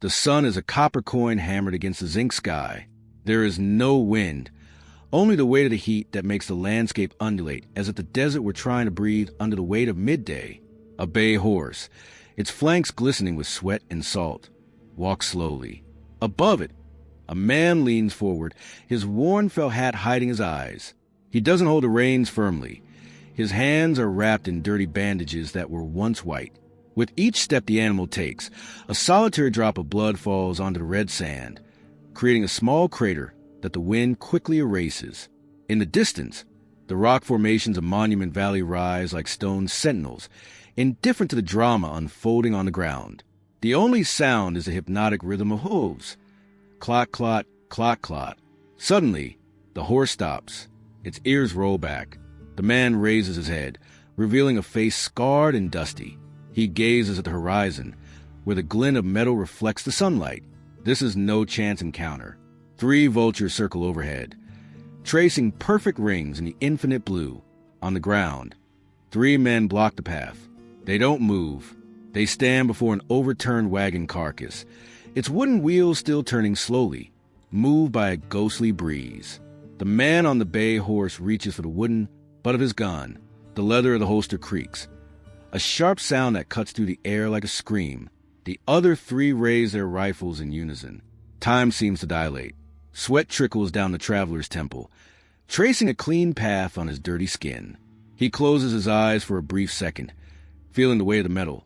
The sun is a copper coin hammered against the zinc sky. There is no wind, only the weight of the heat that makes the landscape undulate, as if the desert were trying to breathe under the weight of midday. A bay horse, its flanks glistening with sweat and salt, walks slowly. Above it, a man leans forward, his worn felt hat hiding his eyes. He doesn't hold the reins firmly. His hands are wrapped in dirty bandages that were once white. With each step the animal takes, a solitary drop of blood falls onto the red sand, creating a small crater that the wind quickly erases. In the distance, the rock formations of Monument Valley rise like stone sentinels, indifferent to the drama unfolding on the ground. The only sound is the hypnotic rhythm of hooves. Clot, clot, clot, clot. Suddenly, the horse stops. Its ears roll back. The man raises his head, revealing a face scarred and dusty. He gazes at the horizon, where the glint of metal reflects the sunlight. This is no chance encounter. 3 vultures circle overhead, tracing perfect rings in the infinite blue. On the ground, 3 men block the path. They don't move. They stand before an overturned wagon carcass, its wooden wheels still turning slowly, moved by a ghostly breeze. The man on the bay horse reaches for the wooden butt of his gun. The leather of the holster creaks, a sharp sound that cuts through the air like a scream. The other 3 raise their rifles in unison. Time seems to dilate. Sweat trickles down the traveler's temple, tracing a clean path on his dirty skin. He closes his eyes for a brief second, feeling the weight of the metal,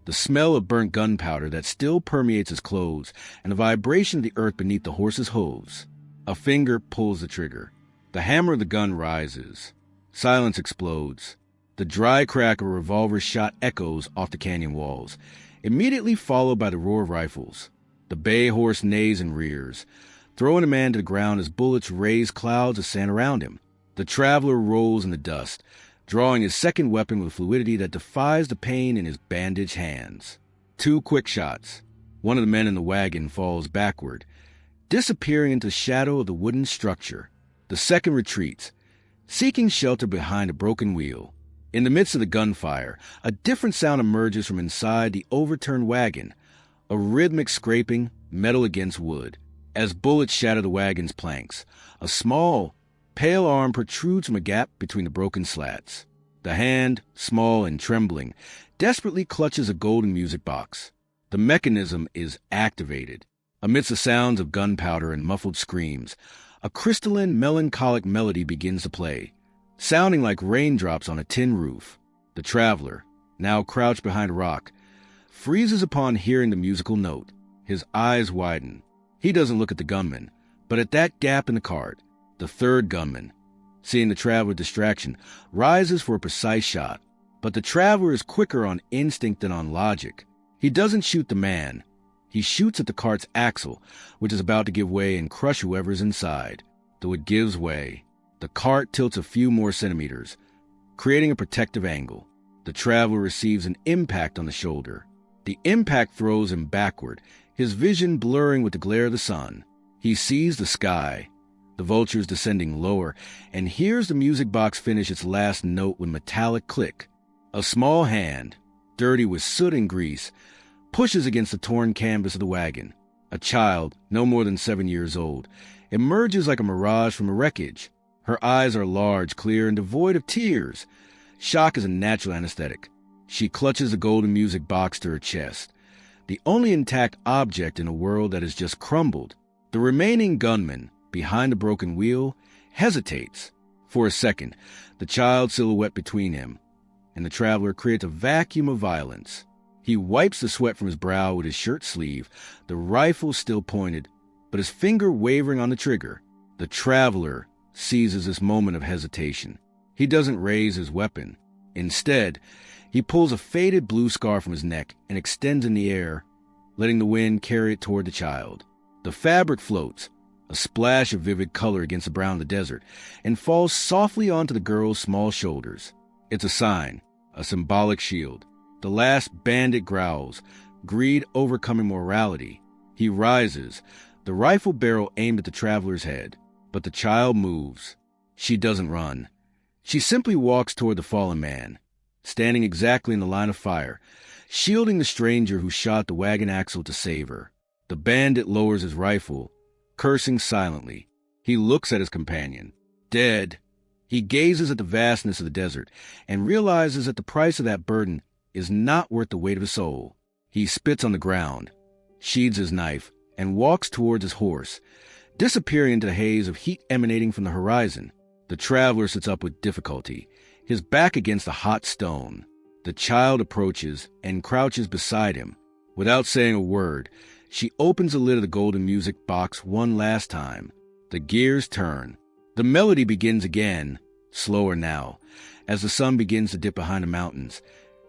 the smell of burnt gunpowder that still permeates his clothes, and the vibration of the earth beneath the horse's hooves. A finger pulls the trigger. The hammer of the gun rises. Silence explodes. The dry crack of a revolver shot echoes off the canyon walls, immediately followed by the roar of rifles. The bay horse neighs and rears, throwing the man to the ground as bullets raise clouds of sand around him. The traveler rolls in the dust, drawing his second weapon with fluidity that defies the pain in his bandaged hands. 2 quick shots. One of the men in the wagon falls backward, disappearing into the shadow of the wooden structure. The second retreats, seeking shelter behind a broken wheel. In the midst of the gunfire, a different sound emerges from inside the overturned wagon, a rhythmic scraping, metal against wood. As bullets shatter the wagon's planks, a small, pale arm protrudes from a gap between the broken slats. The hand, small and trembling, desperately clutches a golden music box. The mechanism is activated. Amidst the sounds of gunpowder and muffled screams, a crystalline, melancholic melody begins to play, sounding like raindrops on a tin roof. The traveler, now crouched behind a rock, freezes upon hearing the musical note. His eyes widen. He doesn't look at the gunman, but at that gap in the cart. The 3rd gunman, seeing the traveler's distraction, rises for a precise shot. But the traveler is quicker on instinct than on logic. He doesn't shoot the man. He shoots at the cart's axle, which is about to give way and crush whoever's inside. Though it gives way, the cart tilts a few more centimeters, creating a protective angle. The traveler receives an impact on the shoulder. The impact throws him backward, his vision blurring with the glare of the sun. He sees the sky, the vultures descending lower, and hears the music box finish its last note with metallic click. A small hand, dirty with soot and grease, pushes against the torn canvas of the wagon. A child, no more than 7 years old, emerges like a mirage from the wreckage. Her eyes are large, clear, and devoid of tears. Shock is a natural anesthetic. She clutches the golden music box to her chest, the only intact object in a world that has just crumbled. The remaining gunman, behind the broken wheel, hesitates. For a second, the child's silhouette between him and the traveler creates a vacuum of violence. He wipes the sweat from his brow with his shirt sleeve, the rifle still pointed, but his finger wavering on the trigger. The traveler seizes this moment of hesitation. He doesn't raise his weapon. Instead, he pulls a faded blue scarf from his neck and extends in the air, letting the wind carry it toward the child. The fabric floats, a splash of vivid color against the brown of the desert, and falls softly onto the girl's small shoulders. It's a sign, a symbolic shield. The last bandit growls, greed overcoming morality. He rises, the rifle barrel aimed at the traveler's head. But the child moves. She doesn't run. She simply walks toward the fallen man, standing exactly in the line of fire, shielding the stranger who shot the wagon axle to save her. The bandit lowers his rifle, cursing silently. He looks at his companion. Dead. He gazes at the vastness of the desert and realizes that the price of that burden is not worth the weight of his soul. He spits on the ground, sheathes his knife, and walks towards his horse, disappearing into the haze of heat emanating from the horizon. The traveler sits up with difficulty, his back against a hot stone. The child approaches and crouches beside him. Without saying a word, she opens the lid of the golden music box one last time. The gears turn. The melody begins again, slower now, as the sun begins to dip behind the mountains,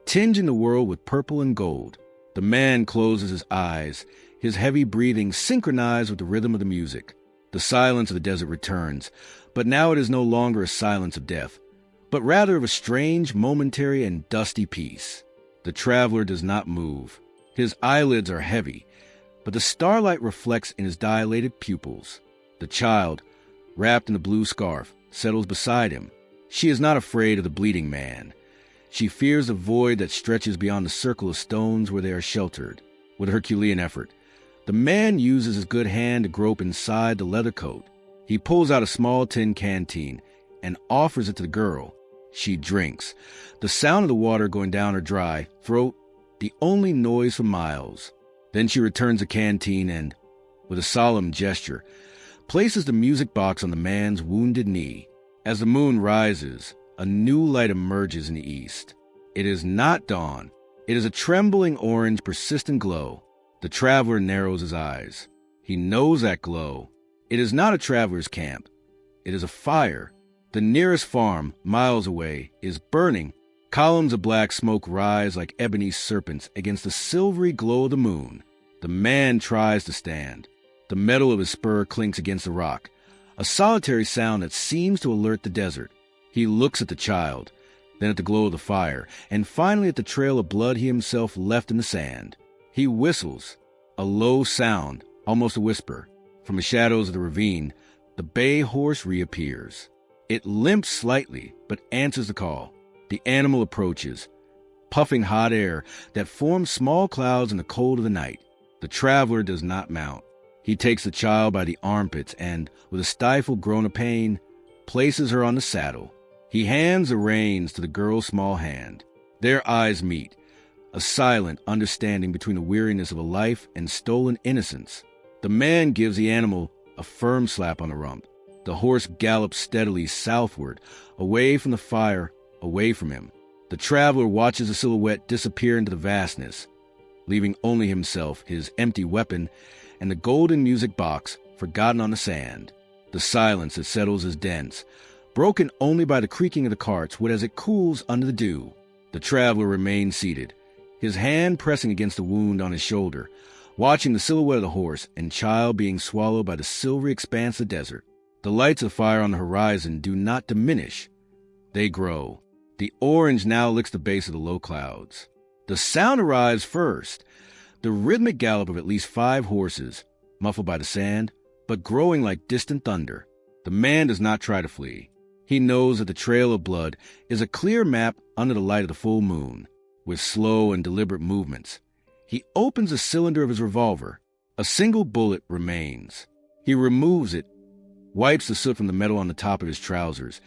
tinging the world with purple and gold. The man closes his eyes, his heavy breathing synchronized with the rhythm of the music. The silence of the desert returns, but now it is no longer a silence of death, but rather of a strange, momentary, and dusty peace. The traveler does not move. His eyelids are heavy, but the starlight reflects in his dilated pupils. The child, wrapped in a blue scarf, settles beside him. She is not afraid of the bleeding man. She fears the void that stretches beyond the circle of stones where they are sheltered. With a Herculean effort, the man uses his good hand to grope inside the leather coat. He pulls out a small tin canteen and offers it to the girl. She drinks, the sound of the water going down her dry throat, the only noise for miles. Then she returns the canteen and, with a solemn gesture, places the music box on the man's wounded knee. As the moon rises, a new light emerges in the east. It is not dawn. It is a trembling orange, persistent glow. The traveler narrows his eyes. He knows that glow. It is not a traveler's camp. It is a fire. The nearest farm, miles away, is burning. Columns of black smoke rise like ebony serpents against the silvery glow of the moon. The man tries to stand. The metal of his spur clinks against the rock, a solitary sound that seems to alert the desert. He looks at the child, then at the glow of the fire, and finally at the trail of blood he himself left in the sand. He whistles, a low sound, almost a whisper. From the shadows of the ravine, the bay horse reappears. It limps slightly, but answers the call. The animal approaches, puffing hot air that forms small clouds in the cold of the night. The traveler does not mount. He takes the child by the armpits and, with a stifled groan of pain, places her on the saddle. He hands the reins to the girl's small hand. Their eyes meet, a silent understanding between the weariness of a life and stolen innocence. The man gives the animal a firm slap on the rump. The horse gallops steadily southward, away from the fire, away from him. The traveler watches the silhouette disappear into the vastness, leaving only himself, his empty weapon, and the golden music box forgotten on the sand. The silence that settles is dense, broken only by the creaking of the carts wood as it cools under the dew. The traveler remains seated, his hand pressing against the wound on his shoulder, watching the silhouette of the horse and child being swallowed by the silvery expanse of the desert. The lights of fire on the horizon do not diminish. They grow. The orange now licks the base of the low clouds. The sound arrives first, the rhythmic gallop of at least 5 horses, muffled by the sand, but growing like distant thunder. The man does not try to flee. He knows that the trail of blood is a clear map under the light of the full moon. With slow and deliberate movements, he opens the cylinder of his revolver. A single bullet remains. He removes it, wipes the soot from the metal on the top of his trousers,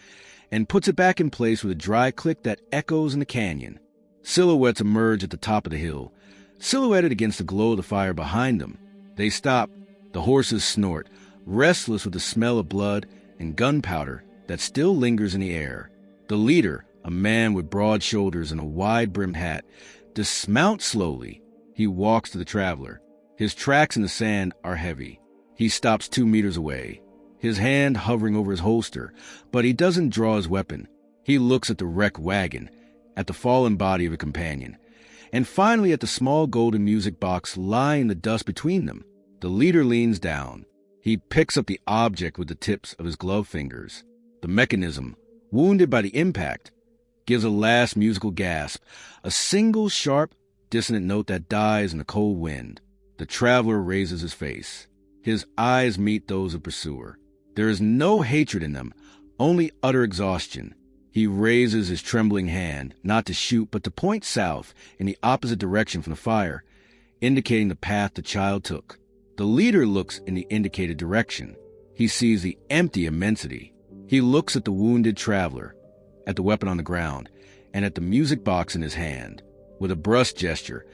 and puts it back in place with a dry click that echoes in the canyon. Silhouettes emerge at the top of the hill, silhouetted against the glow of the fire behind them. They stop. The horses snort, restless with the smell of blood and gunpowder that still lingers in the air. The leader, a man with broad shoulders and a wide-brimmed hat, dismounts slowly. He walks to the traveler. His tracks in the sand are heavy. He stops 2 meters away, his hand hovering over his holster, but he doesn't draw his weapon. He looks at the wrecked wagon, at the fallen body of a companion, and finally at the small golden music box lying in the dust between them. The leader leans down. He picks up the object with the tips of his gloved fingers. The mechanism, wounded by the impact, gives a last musical gasp, a single sharp, dissonant note that dies in the cold wind. The traveler raises his face. His eyes meet those of the pursuer. There is no hatred in them, only utter exhaustion. He raises his trembling hand, not to shoot, but to point south in the opposite direction from the fire, indicating the path the child took. The leader looks in the indicated direction. He sees the empty immensity. He looks at the wounded traveler, at the weapon on the ground, and at the music box in his hand. With a brusque gesture,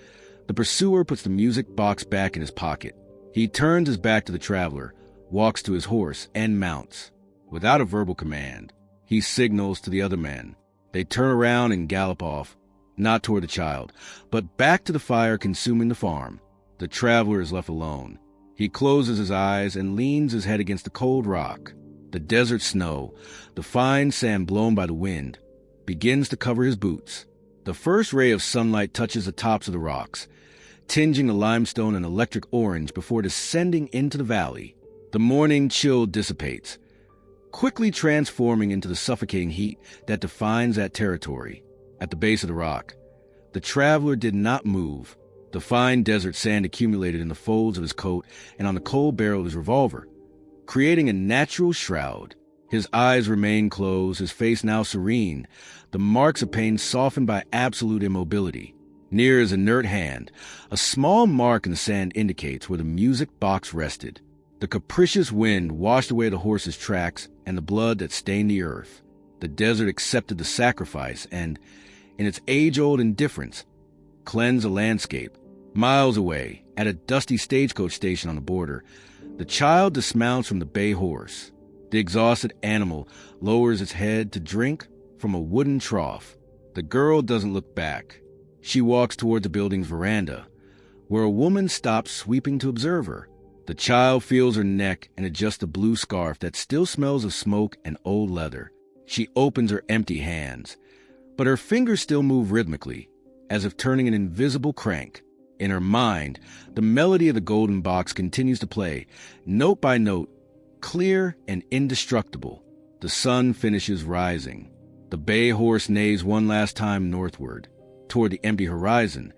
the pursuer puts the music box back in his pocket. He turns his back to the traveler, walks to his horse, and mounts. Without a verbal command, he signals to the other men. They turn around and gallop off, not toward the child, but back to the fire consuming the farm. The traveler is left alone. He closes his eyes and leans his head against the cold rock. The desert snow, the fine sand blown by the wind, begins to cover his boots. The first ray of sunlight touches the tops of the rocks, tinging the limestone an electric orange before descending into the valley. The morning chill dissipates, quickly transforming into the suffocating heat that defines that territory. At the base of the rock, the traveler did not move. The fine desert sand accumulated in the folds of his coat and on the cold barrel of his revolver, creating a natural shroud. His eyes remain closed, his face now serene, the marks of pain softened by absolute immobility. Near his inert hand, a small mark in the sand indicates where the music box rested. The capricious wind washed away the horse's tracks and the blood that stained the earth. The desert accepted the sacrifice and, in its age-old indifference, cleansed the landscape. Miles away, at a dusty stagecoach station on the border, the child dismounts from the bay horse. The exhausted animal lowers its head to drink from a wooden trough. The girl doesn't look back. She walks toward the building's veranda, where a woman stops sweeping to observe her. The child feels her neck and adjusts the blue scarf that still smells of smoke and old leather. She opens her empty hands, but her fingers still move rhythmically, as if turning an invisible crank. In her mind, the melody of the golden box continues to play, note by note, clear and indestructible. The sun finishes rising. The bay horse neighs one last time northward, toward the empty horizon,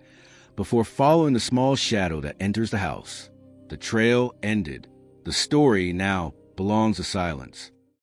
before following the small shadow that enters the house. The trail ended. The story now belongs to silence.